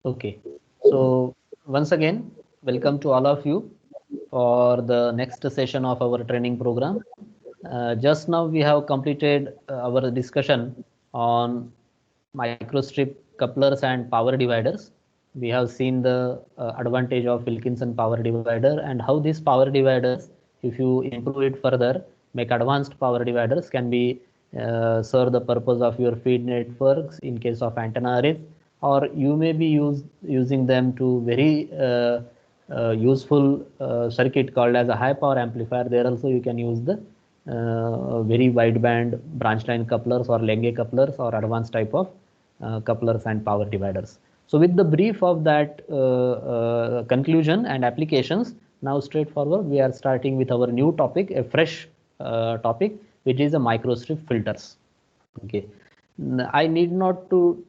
Okay, so once again, welcome to all of you for the next session of our training program. Just now we have completed our discussion on microstrip couplers and power dividers. We have seen the advantage of Wilkinson power divider and how these power dividers, if you improve it further, make advanced power dividers can be serve the purpose of your feed networks in case of antenna arrays, or you may be using them to very useful circuit called as a high power amplifier. There also you can use the very wideband branch line couplers or Lenge couplers or advanced type of couplers and power dividers. So with the brief of that conclusion and applications, now straightforward we are starting with our new topic, a fresh topic, which is a microstrip filters. Okay. I need not to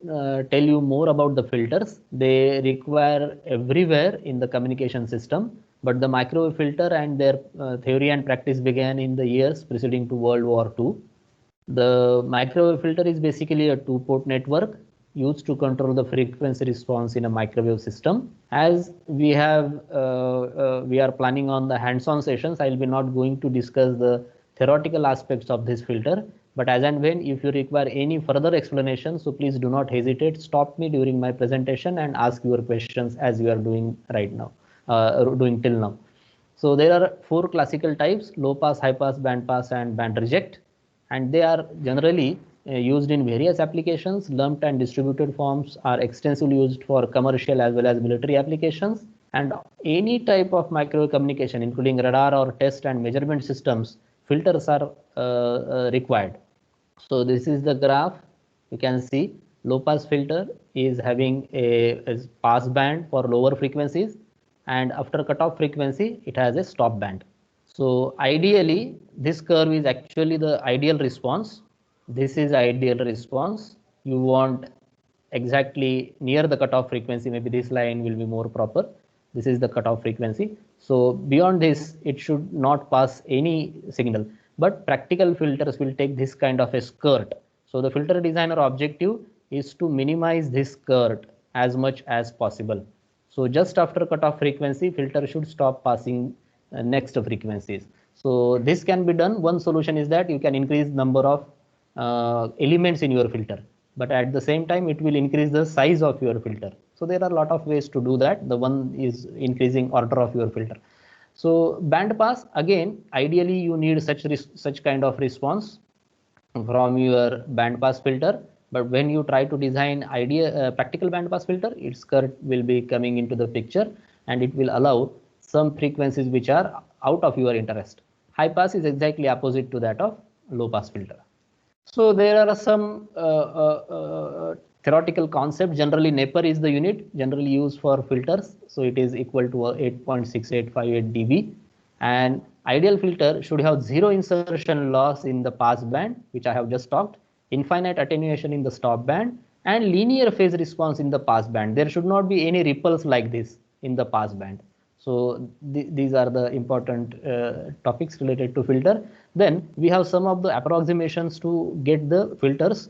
tell you more about the filters. They require everywhere in the communication system, but the microwave filter and their theory and practice began in the years preceding to World War II. The microwave filter is basically a two-port network used to control the frequency response in a microwave system. As we are planning on the hands-on sessions, I will be not going to discuss the theoretical aspects of this filter. But as and when, if you require any further explanation, so please do not hesitate. Stop me during my presentation and ask your questions as you are doing right now, doing till now. So there are four classical types: low pass, high pass, band pass, and band reject, and they are generally used in various applications. Lumped and distributed forms are extensively used for commercial as well as military applications, and any type of microwave communication including radar or test and measurement systems, filters are required. So this is the graph. You can see low pass filter is having a pass band for lower frequencies, and after cutoff frequency it has a stop band. So ideally this curve is actually the ideal response. This is ideal response. You want exactly near the cutoff frequency. Maybe this line will be more proper. This is the cutoff frequency. So beyond this, it should not pass any signal. But practical filters will take this kind of a skirt. So the filter designer objective is to minimize this skirt as much as possible. So just after cutoff frequency, filter should stop passing next frequencies. So this can be done. One solution is that you can increase number of elements in your filter, but at the same time it will increase the size of your filter. So there are a lot of ways to do that. The one is increasing order of your filter. So band pass, again, ideally you need such kind of response from your band pass filter. But when you try to design practical band pass filter, its curve will be coming into the picture, and it will allow some frequencies which are out of your interest. High pass is exactly opposite to that of low pass filter. So there are some theoretical concepts. Generally, Napier is the unit generally used for filters. So it is equal to 8.6858 dB. And ideal filter should have zero insertion loss in the pass band, which I have just talked, infinite attenuation in the stop band, and linear phase response in the pass band. There should not be any ripples like this in the pass band. So these are the important topics related to filter. Then we have some of the approximations to get the filters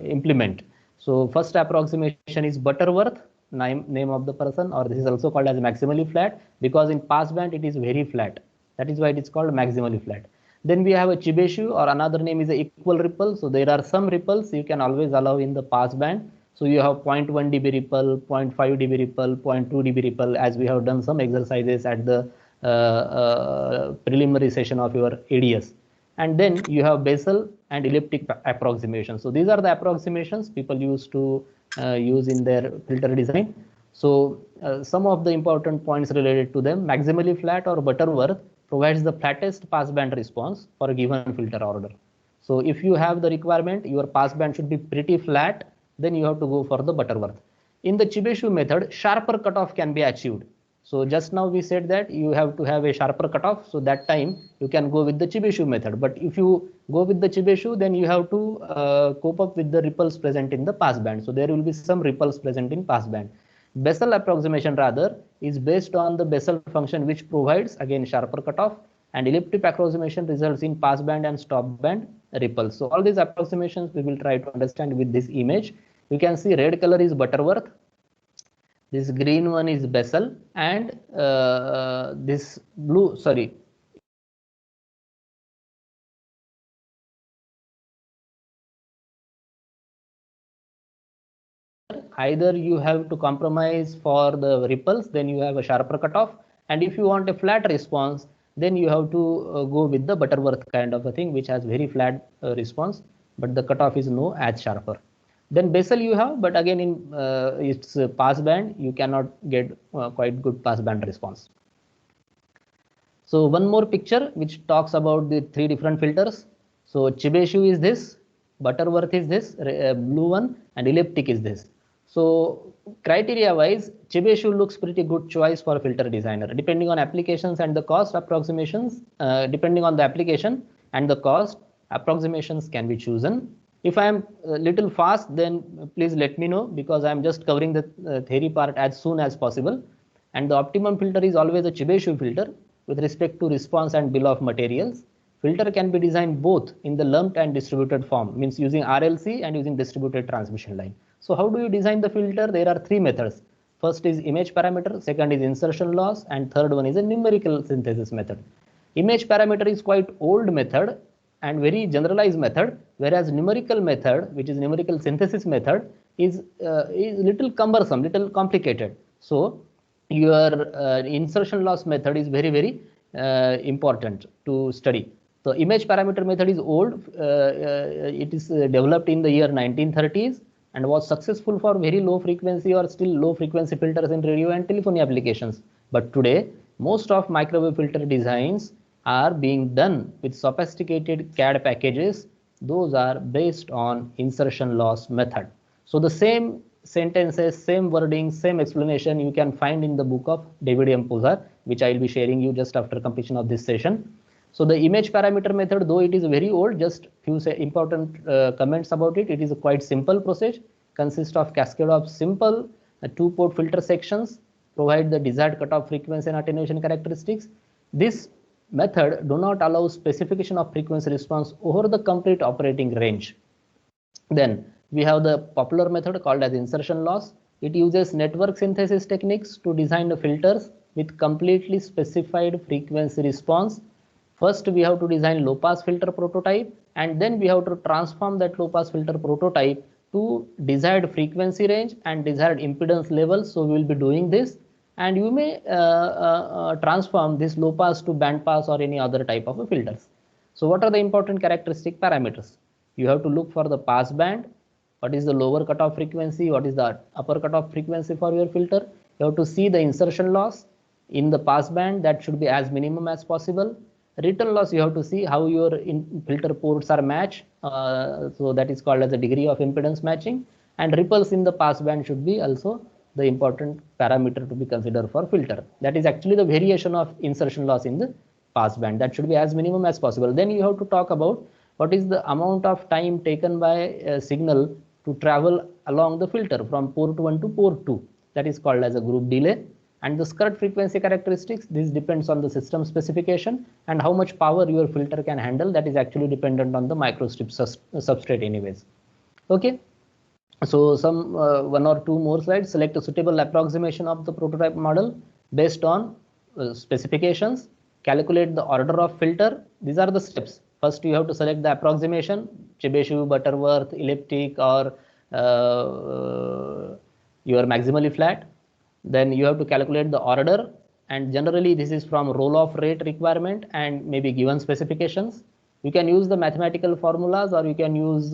implement. So first approximation is Butterworth, name of the person, or this is also called as maximally flat, because in pass band it is very flat. That is why it is called maximally flat. Then we have a Chebyshev, or another name is a equal ripple. So there are some ripples you can always allow in the pass band. So you have 0.1 dB ripple, 0.5 dB ripple, 0.2 dB ripple, as we have done some exercises at the preliminary session of your ADS. And then you have basal and elliptic approximation. So these are the approximations people used to use in their filter design. So some of the important points related to them: maximally flat or Butterworth provides the flattest passband response for a given filter order. So if you have the requirement, your passband should be pretty flat, then you have to go for the Butterworth. In the Chebyshev method, sharper cutoff can be achieved. So just now we said that you have to have a sharper cutoff. So that time you can go with the Chebyshev method. But if you go with the Chebyshev, then you have to cope up with the ripples present in the passband. So there will be some ripples present in passband. Bessel approximation rather is based on the Bessel function, which provides again sharper cutoff, and elliptic approximation results in passband and stop band ripples. So all these approximations we will try to understand with this image. You can see red color is Butterworth, This green one is Bessel, and this blue, sorry, either you have to compromise for the ripples, then you have a sharper cutoff, and if you want a flat response, then you have to go with the Butterworth kind of a thing, which has very flat response, but the cutoff is no as sharper. Then Bessel you have, but again in its pass band, you cannot get quite good pass band response. So one more picture which talks about the three different filters. So Chebyshev is this, Butterworth is this, blue one, and elliptic is this. So criteria wise, Chebyshev looks pretty good choice for a filter designer. Depending on applications and the cost approximations, depending on the application and the cost, approximations can be chosen. If I am a little fast, then please let me know, because I am just covering the theory part as soon as possible. And the optimum filter is always a Chebyshev filter with respect to response and bill of materials. Filter can be designed both in the lumped and distributed form, means using RLC and using distributed transmission line. So how do you design the filter? There are three methods. First is image parameter, second is insertion loss, and third one is a numerical synthesis method. Image parameter is quite old method and very generalized method, whereas numerical method, which is numerical synthesis method, is little cumbersome, little complicated. So your insertion loss method is very important to study. So image parameter method is old. It is developed in the year 1930s and was successful for very low frequency or still low frequency filters in radio and telephony applications. But today, most of microwave filter designs are being done with sophisticated CAD packages. Those are based on insertion loss method. So the same sentences, same wording, same explanation you can find in the book of David M. Pozar, which I will be sharing you just after completion of this session. So the image parameter method, though it is very old, just few important comments about it. It is a quite simple process, consists of cascade of simple two-port filter sections, provide the desired cutoff frequency and attenuation characteristics. This method do not allow specification of frequency response over the complete operating range. Then we have the popular method called as insertion loss. It uses network synthesis techniques to design the filters with completely specified frequency response. First, we have to design low pass filter prototype, and then we have to transform that low pass filter prototype to desired frequency range and desired impedance level. So we will be doing this, and you may transform this low pass to band pass or any other type of a filters. So what are the important characteristic parameters? You have to look for the pass band. What is the lower cutoff frequency? What is the upper cutoff frequency for your filter? You have to see the insertion loss in the pass band, that should be as minimum as possible. Return loss, you have to see how your filter ports are matched. So that is called as the degree of impedance matching. And ripples in the pass band should be also the important parameter to be considered for filter. That is actually the variation of insertion loss in the pass band. That should be as minimum as possible. Then you have to talk about what is the amount of time taken by a signal to travel along the filter from port 1 to port 2. That is called as a group delay. And the skirt frequency characteristics, this depends on the system specification and how much power your filter can handle. That is actually dependent on the microstrip substrate anyways. Okay. So some one or two more slides. Select a suitable approximation of the prototype model based on specifications. Calculate the order of filter. These are the steps. First, you have to select the approximation, Chebyshev, Butterworth, elliptic, or your maximally flat. Then you have to calculate the order, and generally this is from roll-off rate requirement and maybe given specifications. You can use the mathematical formulas, or you can use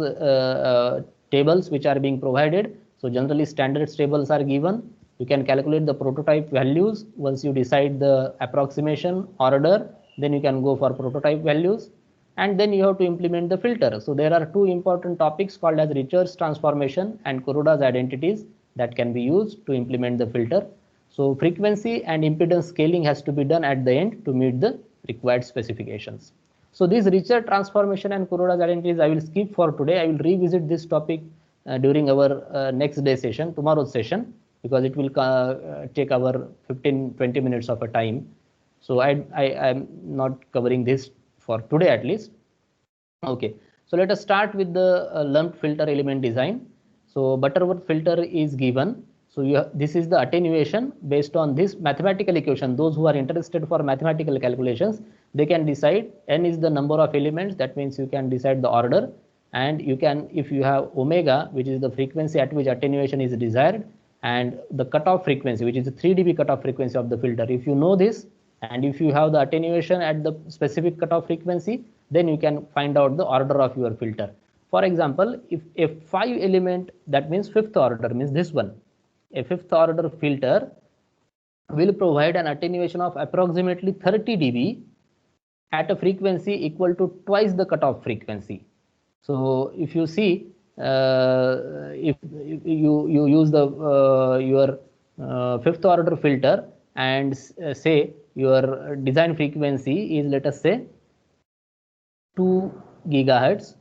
tables which are being provided. So generally standard tables are given. You can calculate the prototype values. Once you decide the approximation order, then you can go for prototype values, and then you have to implement the filter. So there are two important topics called as Richards transformation and Kuroda's identities that can be used to implement the filter. So frequency and impedance scaling has to be done at the end to meet the required specifications. So these Richards transformation and Kuroda's identities I will skip for today. I will revisit this topic during our next day session, tomorrow's session, because it will take our 15-20 minutes of a time. So I am not covering this for today at least. Okay, so let us start with the lumped filter element design. So Butterworth filter is given. So this is the attenuation based on this mathematical equation. Those who are interested for mathematical calculations, they can decide n is the number of elements. That means you can decide the order, and you can, if you have omega, which is the frequency at which attenuation is desired, and the cutoff frequency, which is the 3 dB cutoff frequency of the filter. If you know this, and if you have the attenuation at the specific cutoff frequency, then you can find out the order of your filter. For example, if a 5 element, that means fifth order, means this one, a fifth order filter will provide an attenuation of approximately 30 dB at a frequency equal to twice the cutoff frequency. So if you see, if you use the your fifth order filter, and say your design frequency is, let us say, 2 gigahertz,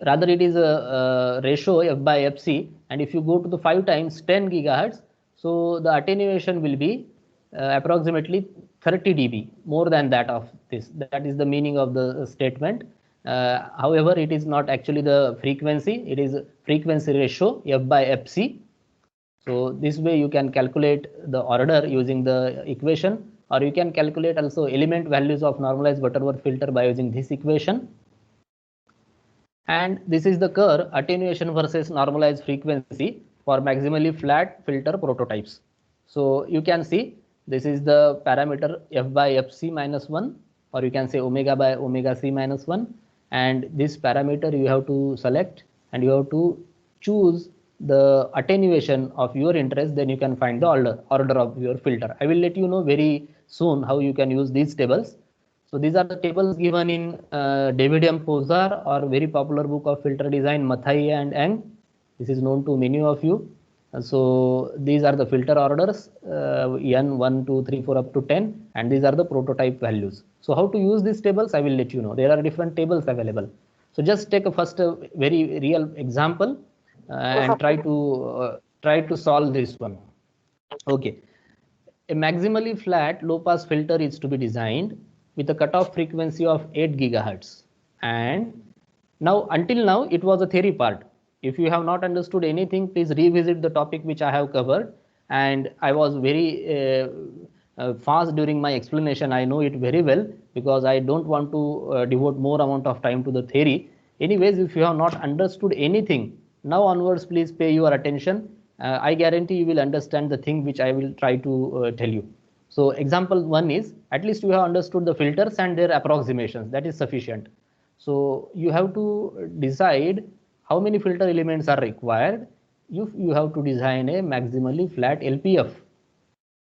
rather it is a ratio f by fc, and if you go to the 5 times 10 gigahertz, so the attenuation will be approximately 30 dB, more than that of this. That is the meaning of the statement. However, it is not actually the frequency, it is frequency ratio f by fc. So this way you can calculate the order using the equation, or you can calculate also element values of normalized Butterworth filter by using this equation. And this is the curve attenuation versus normalized frequency for maximally flat filter prototypes. So you can see this is the parameter f by fc minus 1, or you can say omega by omega c minus 1, and this parameter you have to select, and you have to choose the attenuation of your interest. Then you can find the order of your filter. I will let you know very soon how you can use these tables. So these are the tables given in David M. Pozar, or very popular book of filter design, Mathai and Eng. This is known to many of you. So these are the filter orders, n 1, 2, 3, 4 up to 10, and these are the prototype values. So how to use these tables, I will let you know. There are different tables available. So just take a first very real example and try to solve this one. Okay. A maximally flat low pass filter is to be designed with a cutoff frequency of 8 gigahertz. And now, until now, it was a theory part. If you have not understood anything, please revisit the topic which I have covered. And I was very fast during my explanation. I know it very well, because I don't want to devote more amount of time to the theory. Anyways, if you have not understood anything, now onwards, please pay your attention. I guarantee you will understand the thing which I will try to tell you. So example 1 is, at least you have understood the filters and their approximations. That is sufficient. So you have to decide how many filter elements are required. You have to design a maximally flat LPF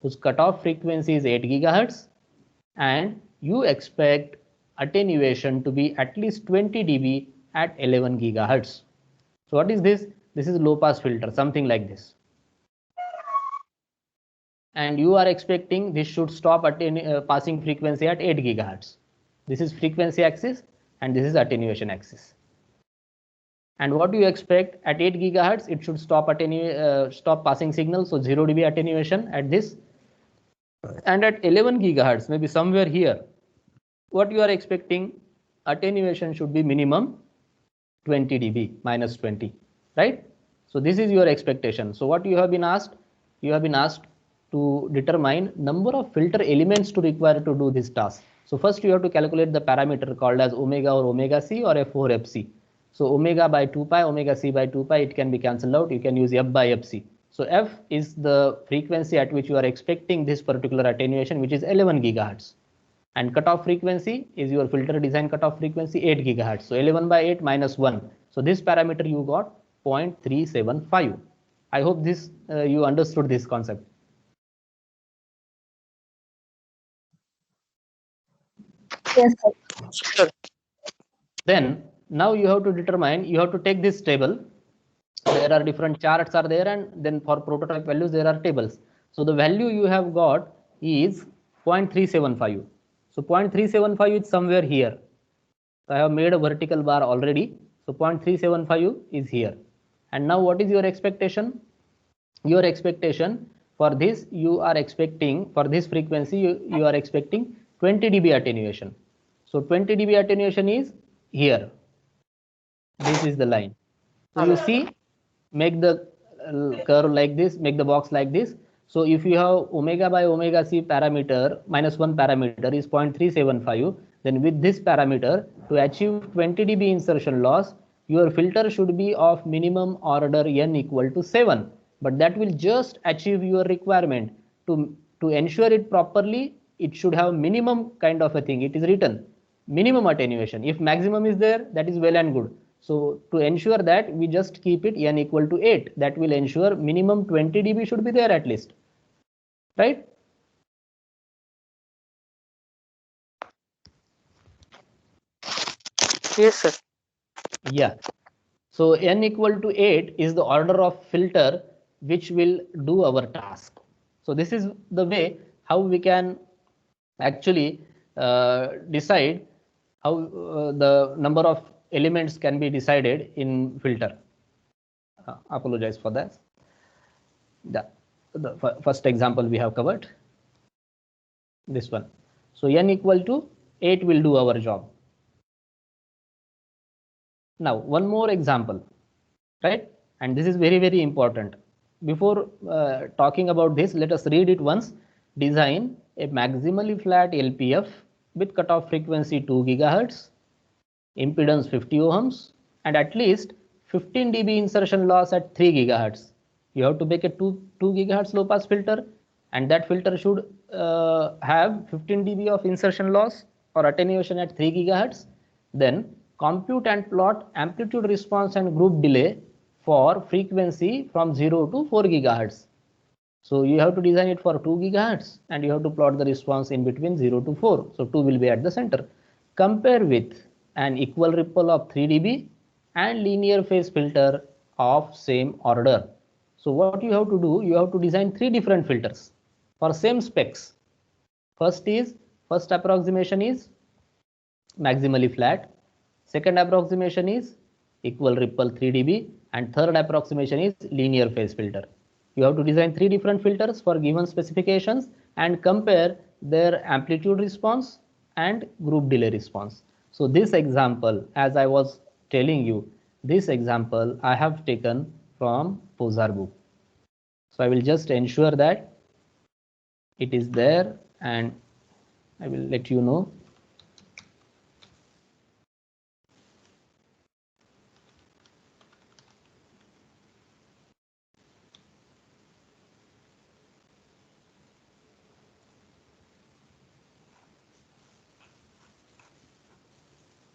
whose cutoff frequency is 8 gigahertz, and you expect attenuation to be at least 20 dB at 11 gigahertz. So what is this? This is low pass filter, something like this. And you are expecting this should stop at passing frequency at 8 gigahertz. This is frequency axis, and this is attenuation axis. And what do you expect at 8 gigahertz? It should stop stop passing signal, so 0 dB attenuation at this. And at 11 gigahertz, maybe somewhere here, what you are expecting, attenuation should be minimum 20 dB, minus 20, right? So this is your expectation. So what you have been asked? You have been asked to determine number of filter elements to require to do this task. So first you have to calculate the parameter called as omega or omega c or f4 fc. So omega by 2 pi, omega c by 2 pi, it can be cancelled out. You can use f by fc. So f is the frequency at which you are expecting this particular attenuation, which is 11 gigahertz. And cutoff frequency is your filter design cutoff frequency 8 gigahertz. So 11 by 8 minus 1. So this parameter you got 0.375. I hope this you understood this concept. Yes, sir. Then now you have to determine, you have to take this table. There are different charts are there, and then for prototype values there are tables. So the value you have got is 0.375. So 0.375 is somewhere here. So I have made a vertical bar already. So 0.375 is here. And now what is your expectation? Your expectation for this, you are expecting, for this frequency, you are expecting 20 dB attenuation. So 20 dB attenuation is here. This is the line. So you see, make the curve like this, make the box like this. So if you have omega by omega c parameter minus 1 parameter is 0.375, then with this parameter to achieve 20 dB insertion loss, your filter should be of minimum order n equal to 7. But that will just achieve your requirement. To ensure it properly, it should have minimum kind of a thing. It is written minimum attenuation. If maximum is there, that is well and good. So to ensure that, we just keep it n equal to 8. That will ensure minimum 20 dB should be there at least, right? Yes, sir. Yeah. So n equal to 8 is the order of filter which will do our task. So this is the way how we can actually decide how the number of elements can be decided in filter. Apologize for that. The first example we have covered, this one. So n equal to 8 will do our job. Now one more example, right? And this is very, very important. Before talking about this, let us read it once. Design a maximally flat LPF with cutoff frequency 2 gigahertz, impedance 50 ohms, and at least 15 dB insertion loss at 3 gigahertz. You have to make a 2 gigahertz low pass filter, and that filter should have 15 dB of insertion loss or attenuation at 3 gigahertz. Then compute and plot amplitude response and group delay for frequency from 0 to 4 gigahertz. So you have to design it for 2 gigahertz and you have to plot the response in between 0 to 4. So 2 will be at the center. Compare with an equal ripple of 3 dB and linear phase filter of same order. So what you have to do, you have to design 3 different filters for same specs. First approximation is maximally flat. Second approximation is equal ripple 3 dB, and third approximation is linear phase filter. You have to design 3 different filters for given specifications and compare their amplitude response and group delay response. So this example, as I was telling you, this example I have taken from Posar book. So I will just ensure that it is there and I will let you know.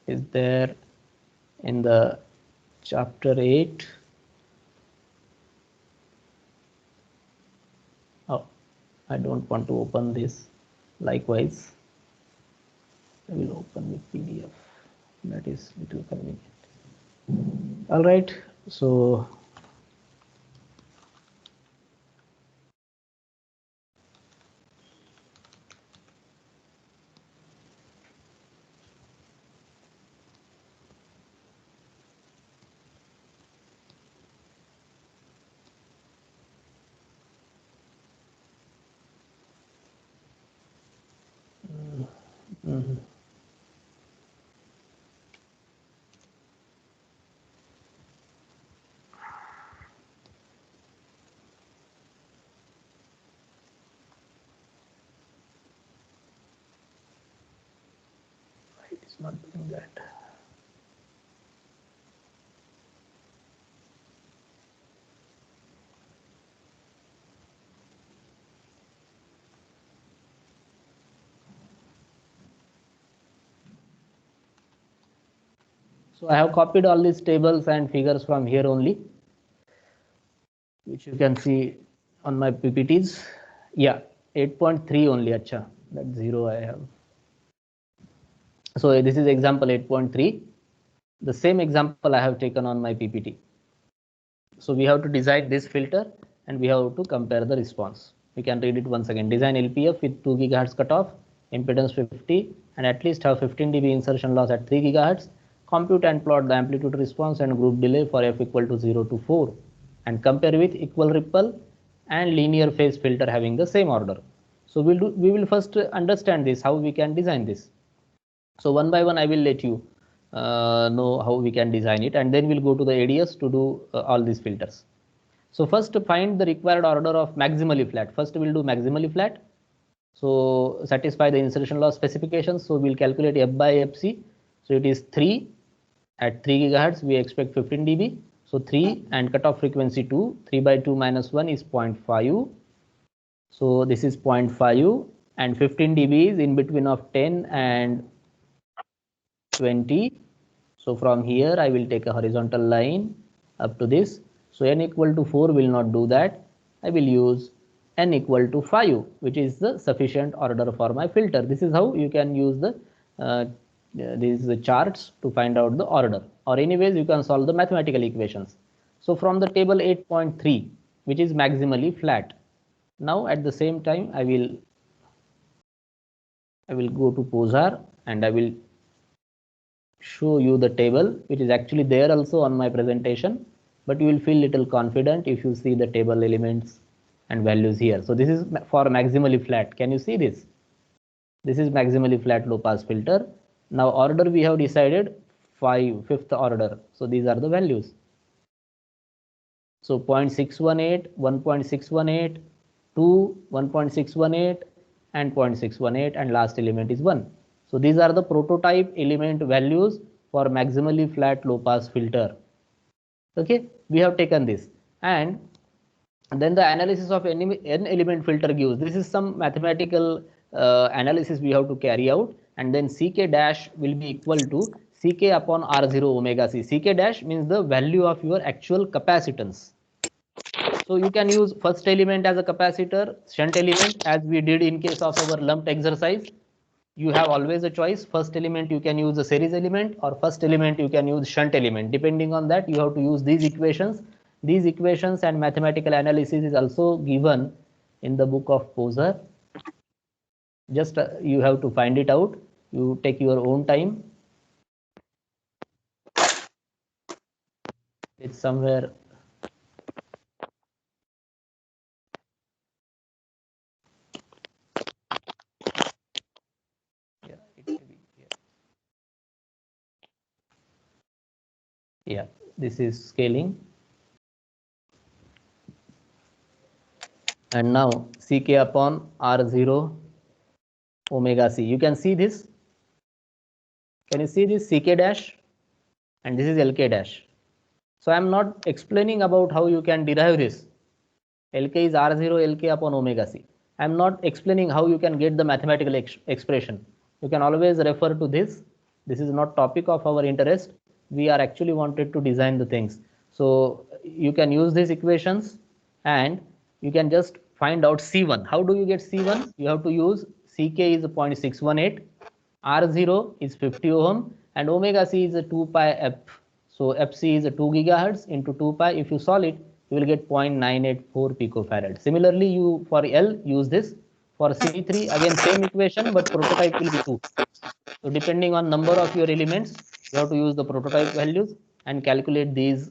Is there in the chapter 8. Oh, I don't want to open this. Likewise, I will open with PDF. That is little convenient. All right, so it is not doing that. So I have copied all these tables and figures from here only, which you can see on my PPTs. Yeah, 8.3 only. Acha, that 0 I have. So this is example 8.3. The same example I have taken on my PPT. So we have to design this filter and we have to compare the response. We can read it once again. Design LPF with 2 gigahertz cutoff, impedance 50, and at least have 15 dB insertion loss at 3 gigahertz. Compute and plot the amplitude response and group delay for f equal to 0 to 4, and compare with equal ripple and linear phase filter having the same order. So we will first understand this, how we can design this. So one by one I will let you know how we can design it, and then we'll go to the ADS to do all these filters. So first find the required order of maximally flat. First we'll do maximally flat. So satisfy the insertion loss specifications. So we'll calculate F by FC. So it is 3 at 3 gigahertz. We expect 15 dB. So 3 and cutoff frequency 2. 3 by 2 minus 1 is 0.5. So this is 0.5 and 15 dB is in between of 10 and 20. So from here I will take a horizontal line up to this. So n equal to 4 will not do that. I will use n equal to 5, which is the sufficient order for my filter. This is how you can use these charts to find out the order, or anyways you can solve the mathematical equations. So from the table 8.3, which is maximally flat. Now at the same time I will go to Posar and I will show you the table, which is actually there also on my presentation, but you will feel little confident if you see the table elements and values here. So this is for maximally flat. Can you see this? This is maximally flat low pass filter. Now order we have decided fifth order. So these are the values. So 0.618, 1.618, 2, 1.618 and 0.618, and last element is 1. So these are the prototype element values for maximally flat low pass filter. Okay, we have taken this, and then the analysis of n element filter gives. This is some mathematical analysis we have to carry out, and then Ck dash will be equal to Ck upon R0 omega C. Ck dash means the value of your actual capacitance. So you can use first element as a capacitor, shunt element as we did in case of our lumped exercise. You have always a choice. First element you can use a series element, or first element you can use shunt element. Depending on that, you have to use these equations. These equations and mathematical analysis is also given in the book of Poser. Just you have to find it out. You take your own time. It's somewhere. Yeah, it may be here. Yeah, this is scaling. And now Ck upon R0 omega C. You can see this. Can you see this? Ck dash, and this is Lk dash. So I am not explaining about how you can derive this. Lk is R0 Lk upon omega C. I am not explaining how you can get the mathematical expression. You can always refer to this. This is not topic of our interest. We are actually wanted to design the things. So you can use these equations and you can just find out C1. How do you get C1? You have to use Ck is 0.618, R0 is 50 ohm, and omega C is a 2 pi f. So Fc is a 2 gigahertz into 2 pi. If you solve it, you will get 0.984 picofarad. Similarly, you for L use this. For C3 again same equation, but prototype will be 2. So depending on number of your elements, you have to use the prototype values and calculate these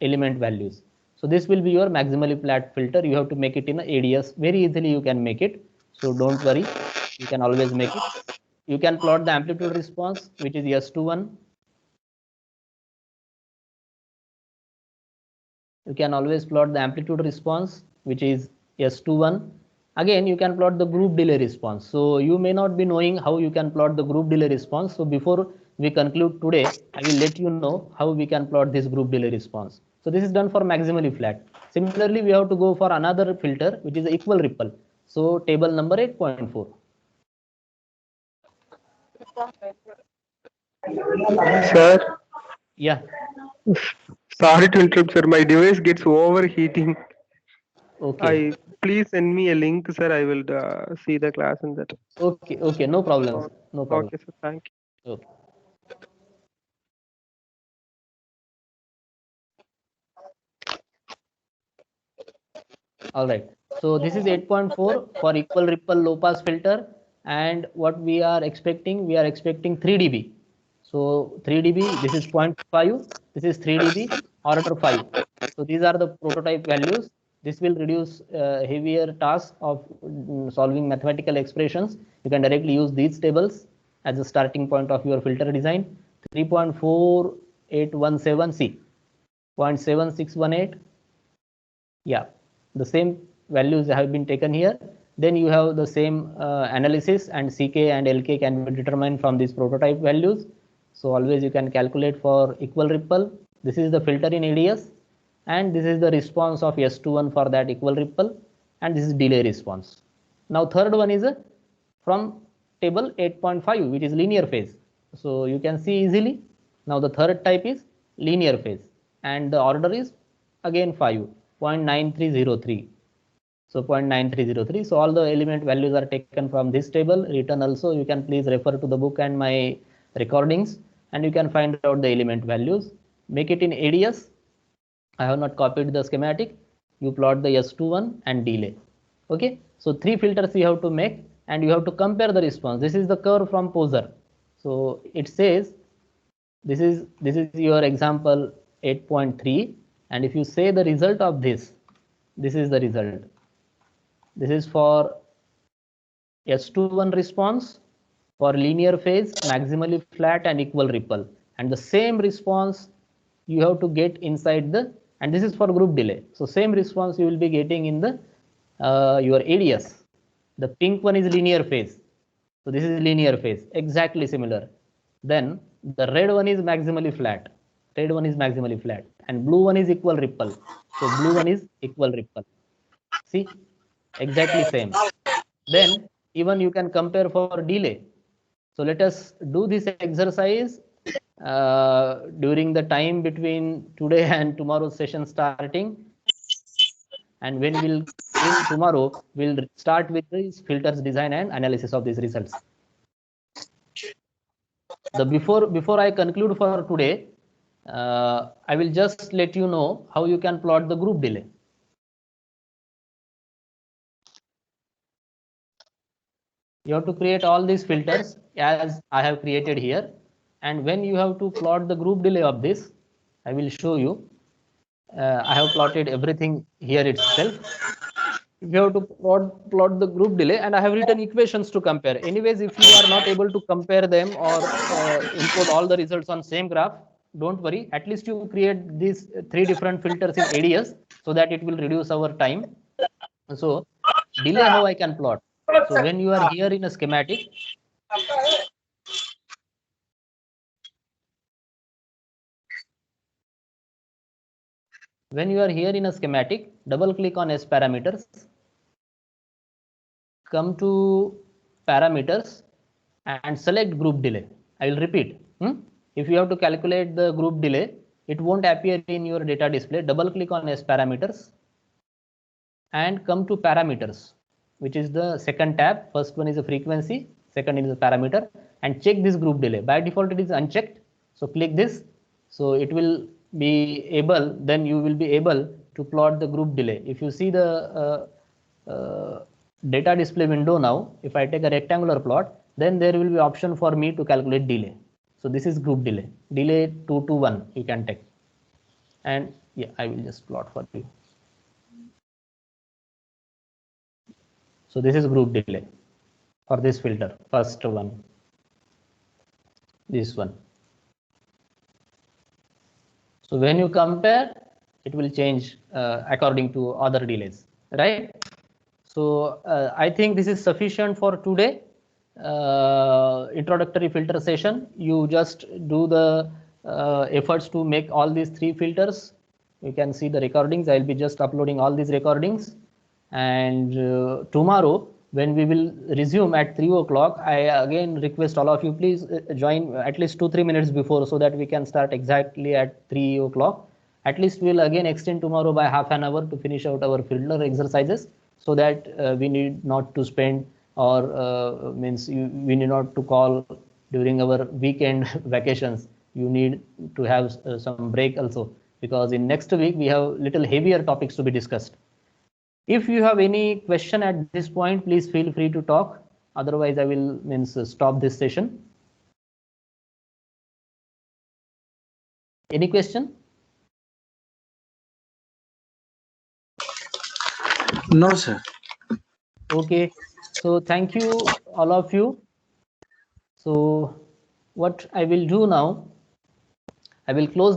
element values. So this will be your maximally flat filter. You have to make it in a ADS. Very easily you can make it. So don't worry, you can always make it. You can plot the amplitude response, which is S21. You can always plot the amplitude response, which is S21. Again, you can plot the group delay response. So you may not be knowing how you can plot the group delay response. So before we conclude today, I will let you know how we can plot this group delay response. So this is done for maximally flat. Similarly, we have to go for another filter, which is equal ripple. So table number 8.4. Sir, Yeah. sorry to interrupt, sir. My device gets overheating. Okay. Please send me a link, sir. I will see the class in that. Okay. Okay. No problem. No problem. Okay, sir. Thank you. Okay. All right. So this is 8.4 for equal ripple low pass filter, and what we are expecting 3 dB. So 3 dB, this is 0.5, this is 3 dB, order 5. So these are the prototype values. This will reduce heavier task of solving mathematical expressions. You can directly use these tables as a starting point of your filter design. 3.4817C, 0.7618, Yeah, the same values have been taken here. Then you have the same analysis, and ck and lk can be determined from these prototype values. So always you can calculate for equal ripple. This is the filter in ADS, and this is the response of S21 for that equal ripple, and this is delay response. Now third one is from table 8.5, which is linear phase. So you can see easily. Now the third type is linear phase, and the order is again 5, 0.9303. So 0.9303. So all the element values are taken from this table, written also. You can please refer to the book and my recordings, and you can find out the element values. Make it in ADS. I have not copied the schematic. You plot the S21 and delay. Okay. So three filters you have to make, and you have to compare the response. This is the curve from Poser. So it says this is your example 8.3, and if you say the result of this is the result. This is for S21 response for linear phase, maximally flat and equal ripple, and the same response you have to get inside the, and this is for group delay. So same response you will be getting in the your ADS. The pink one is linear phase. So this is linear phase, exactly similar. Then the red one is maximally flat. Red one is maximally flat, and blue one is equal ripple. So blue one is equal ripple. See, exactly same. Then even you can compare for delay. So let us do this exercise during the time between today and tomorrow's session starting. And when we'll in tomorrow, we'll start with these filters design and analysis of these results. The before I conclude for today, I will just let you know how you can plot the group delay. You have to create all these filters as I have created here, and when you have to plot the group delay of this, I will show you. I have plotted everything here itself. You have to plot the group delay, and I have written equations to compare. Anyways, if you are not able to compare them or encode all the results on same graph, don't worry. At least you create these three different filters in ADS, so that it will reduce our time. So delay, how I can plot. So when you are here in a schematic, double click on S parameters, come to parameters and select group delay. I will repeat. If you have to calculate the group delay, it won't appear in your data display. Double click on S parameters and come to parameters, which is the second tab. First one is a frequency, second is a parameter, and check this group delay. By default it is unchecked, so click this. So it will be able, then you will be able to plot the group delay. If you see the data display window now, if I take a rectangular plot, then there will be option for me to calculate delay. So this is group delay, delay 2 to 1 you can take, and yeah, I will just plot for you. So this is group delay for this filter, first one, this one. So when you compare, it will change according to other delays, right? So I think this is sufficient for today. Introductory filter session. You just do the efforts to make all these three filters. You can see the recordings. I'll be just uploading all these recordings, and tomorrow when we will resume at 3 o'clock, I again request all of you, please join at least 2-3 minutes before, so that we can start exactly at 3 o'clock. At least we'll again extend tomorrow by half an hour to finish out our filter exercises, so that we need not to spend, or we need not to call during our weekend vacations. You need to have some break also, because in next week we have little heavier topics to be discussed. If you have any question at this point, please feel free to talk. Otherwise, I will stop this session. Any question? No, sir. Okay. So thank you, all of you. So what I will do now, I will close the